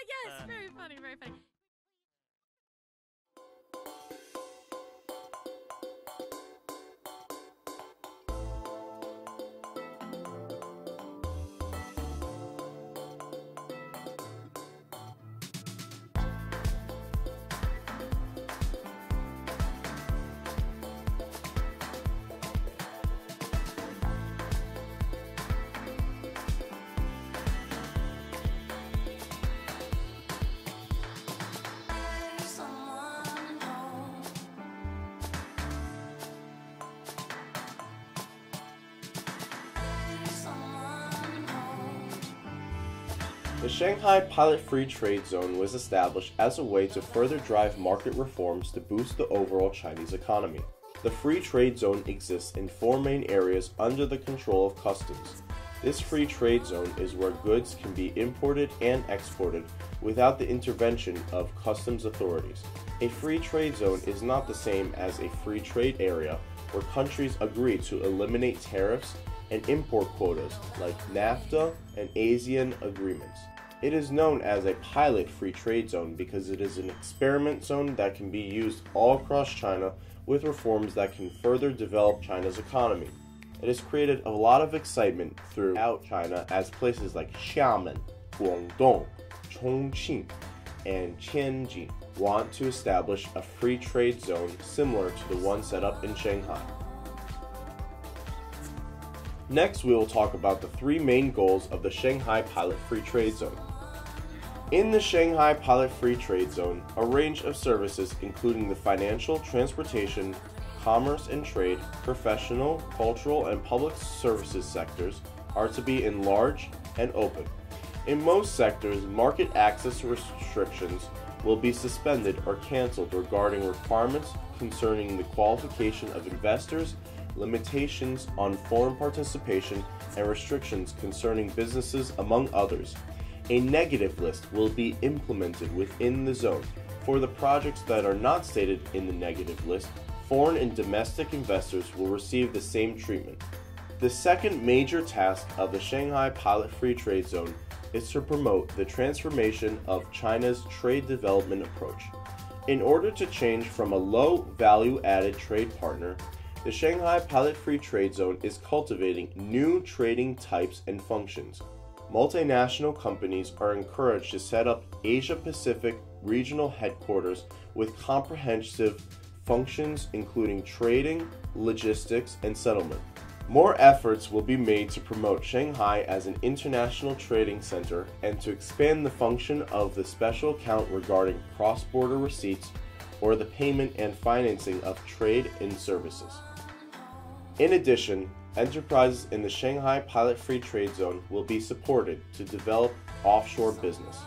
Yes, very funny, very funny. The Shanghai Pilot Free Trade Zone was established as a way to further drive market reforms to boost the overall Chinese economy. The Free Trade Zone exists in 4 main areas under the control of customs. This Free Trade Zone is where goods can be imported and exported without the intervention of customs authorities. A Free Trade Zone is not the same as a free trade area where countries agree to eliminate tariffs and import quotas like NAFTA and ASEAN agreements. It is known as a pilot free trade zone because it is an experiment zone that can be used all across China with reforms that can further develop China's economy. It has created a lot of excitement throughout China as places like Xiamen, Guangdong, Chongqing, and Tianyin want to establish a free trade zone similar to the one set up in Shanghai. Next, we will talk about the 3 main goals of the Shanghai Pilot Free Trade Zone. In the Shanghai Pilot Free Trade Zone, a range of services including the financial, transportation, commerce and trade, professional, cultural, and public services sectors are to be enlarged and open. In most sectors, market access restrictions will be suspended or canceled regarding requirements concerning the qualification of investors, limitations on foreign participation, and restrictions concerning businesses, among others. A negative list will be implemented within the zone. For the projects that are not stated in the negative list, foreign and domestic investors will receive the same treatment. The second major task of the Shanghai Pilot Free Trade Zone is to promote the transformation of China's trade development approach. In order to change from a low value-added trade partner, the Shanghai Pilot Free Trade Zone is cultivating new trading types and functions. Multinational companies are encouraged to set up Asia-Pacific regional headquarters with comprehensive functions including trading, logistics, and settlement. More efforts will be made to promote Shanghai as an international trading center and to expand the function of the special account regarding cross-border receipts or the payment and financing of trade and services. In addition, enterprises in the Shanghai Pilot Free Trade Zone will be supported to develop offshore business.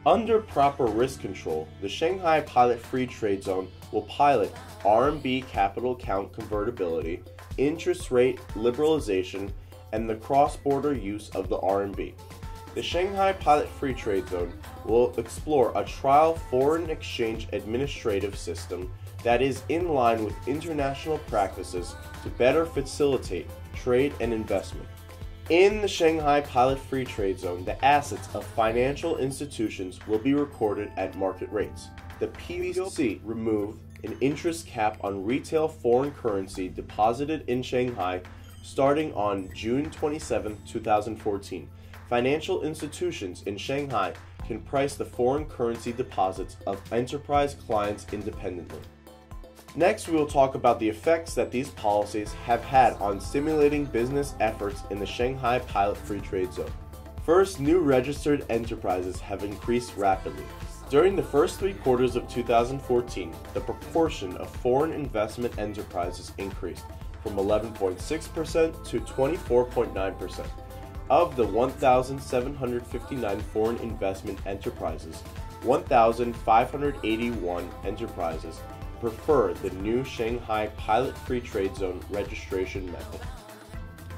Under proper risk control, the Shanghai Pilot Free Trade Zone will pilot RMB capital account convertibility, interest rate liberalization, and the cross-border use of the RMB. The Shanghai Pilot Free Trade Zone will explore a trial foreign exchange administrative system that is in line with international practices to better facilitate trade and investment. In the Shanghai Pilot Free Trade Zone, the assets of financial institutions will be recorded at market rates. The PBOC removed an interest cap on retail foreign currency deposited in Shanghai starting on June 27, 2014. Financial institutions in Shanghai can price the foreign currency deposits of enterprise clients independently. Next, we will talk about the effects that these policies have had on stimulating business efforts in the Shanghai Pilot Free Trade Zone. First, new registered enterprises have increased rapidly. During the first 3 quarters of 2014, the proportion of foreign investment enterprises increased from 11.6% to 24.9%. Of the 1,759 foreign investment enterprises, 1,581 enterprises prefer the new Shanghai Pilot Free Trade Zone registration method.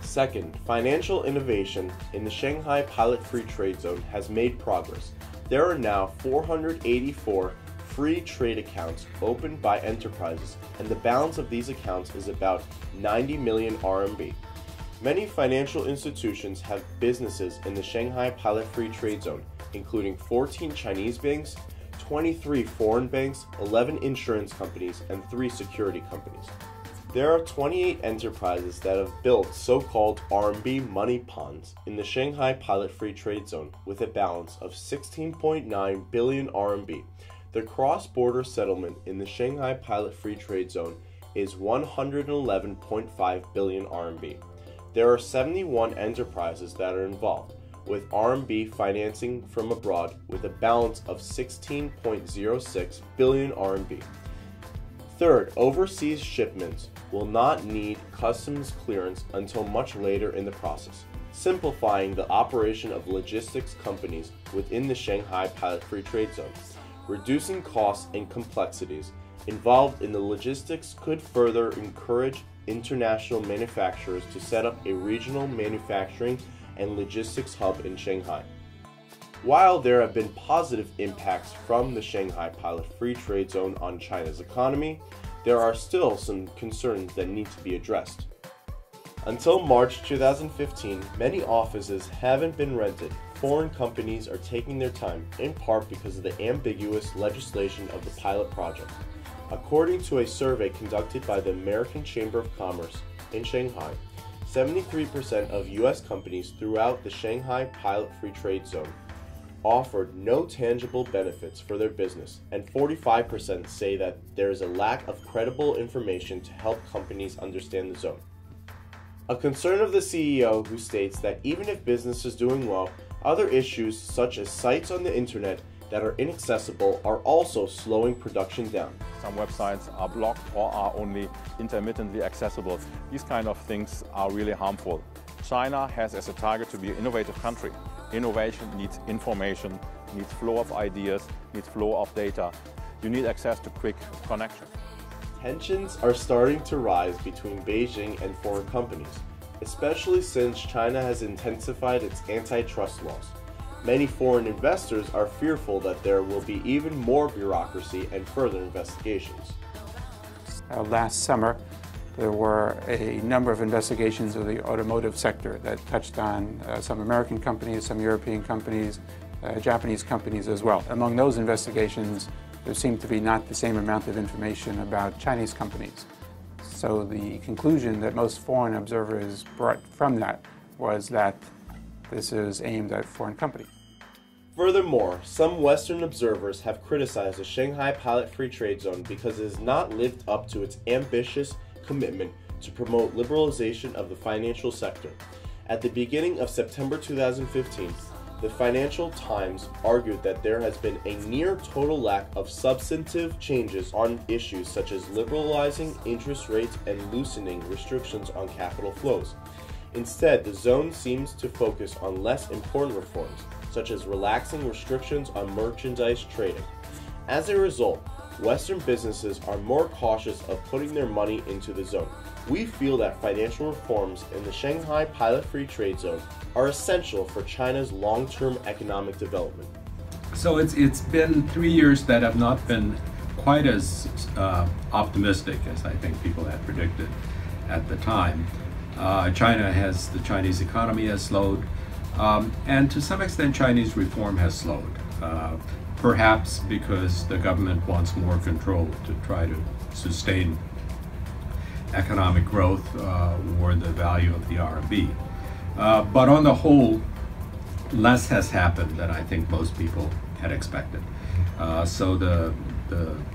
Second, financial innovation in the Shanghai Pilot Free Trade Zone has made progress. There are now 484 free trade accounts opened by enterprises, and the balance of these accounts is about 90 million RMB. Many financial institutions have businesses in the Shanghai Pilot Free Trade Zone, including 14 Chinese banks, 23 foreign banks, 11 insurance companies, and 3 security companies. There are 28 enterprises that have built so-called RMB money ponds in the Shanghai Pilot Free Trade Zone with a balance of 16.9 billion RMB. The cross-border settlement in the Shanghai Pilot Free Trade Zone is 111.5 billion RMB. There are 71 enterprises that are involved, with RMB financing from abroad with a balance of 16.06 billion RMB. Third, overseas shipments will not need customs clearance until much later in the process, simplifying the operation of logistics companies within the Shanghai Pilot Free Trade Zone. Reducing costs and complexities involved in the logistics could further encourage international manufacturers to set up a regional manufacturing and logistics hub in Shanghai. While there have been positive impacts from the Shanghai Pilot Free Trade Zone on China's economy, there are still some concerns that need to be addressed. Until March 2015, many offices haven't been rented. Foreign companies are taking their time, in part because of the ambiguous legislation of the pilot project. According to a survey conducted by the American Chamber of Commerce in Shanghai, 73% of U.S. companies throughout the Shanghai Pilot Free Trade Zone offered no tangible benefits for their business, and 45% say that there is a lack of credible information to help companies understand the zone. A concern of the CEO, who states that even if business is doing well, other issues such as sites on the internet that are inaccessible are also slowing production down. Some websites are blocked or are only intermittently accessible. These kind of things are really harmful. China has as a target to be an innovative country. Innovation needs information, needs flow of ideas, needs flow of data. You need access to quick connection. Tensions are starting to rise between Beijing and foreign companies, especially since China has intensified its antitrust laws. Many foreign investors are fearful that there will be even more bureaucracy and further investigations. Last summer, there were a number of investigations of the automotive sector that touched on some American companies, some European companies, Japanese companies as well. Among those investigations, there seemed to be not the same amount of information about Chinese companies. So the conclusion that most foreign observers brought from that was that this is aimed at foreign companies. Furthermore, some Western observers have criticized the Shanghai Pilot Free Trade Zone because it has not lived up to its ambitious commitment to promote liberalization of the financial sector. At the beginning of September 2015, the Financial Times argued that there has been a near total lack of substantive changes on issues such as liberalizing interest rates and loosening restrictions on capital flows. Instead, the zone seems to focus on less important reforms, such as relaxing restrictions on merchandise trading. As a result, Western businesses are more cautious of putting their money into the zone. We feel that financial reforms in the Shanghai Pilot Free Trade Zone are essential for China's long-term economic development. So it's been 3 years that have not been quite as optimistic as I think people had predicted at the time. The Chinese economy has slowed, and to some extent Chinese reform has slowed. Perhaps because the government wants more control to try to sustain economic growth or the value of the RMB. But on the whole, less has happened than I think most people had expected. So the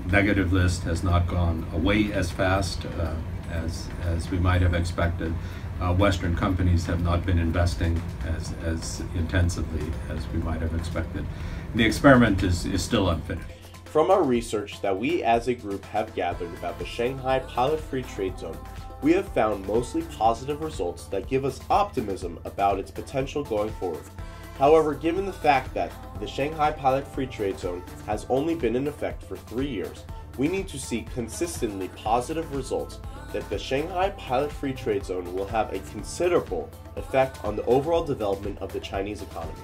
negative list has not gone away as fast as we might have expected. Western companies have not been investing as intensively as we might have expected. The experiment is still unfinished. From our research that we as a group have gathered about the Shanghai Pilot Free Trade Zone, we have found mostly positive results that give us optimism about its potential going forward. However, given the fact that the Shanghai Pilot Free Trade Zone has only been in effect for 3 years, we need to see consistently positive results that the Shanghai Pilot Free Trade Zone will have a considerable effect on the overall development of the Chinese economy.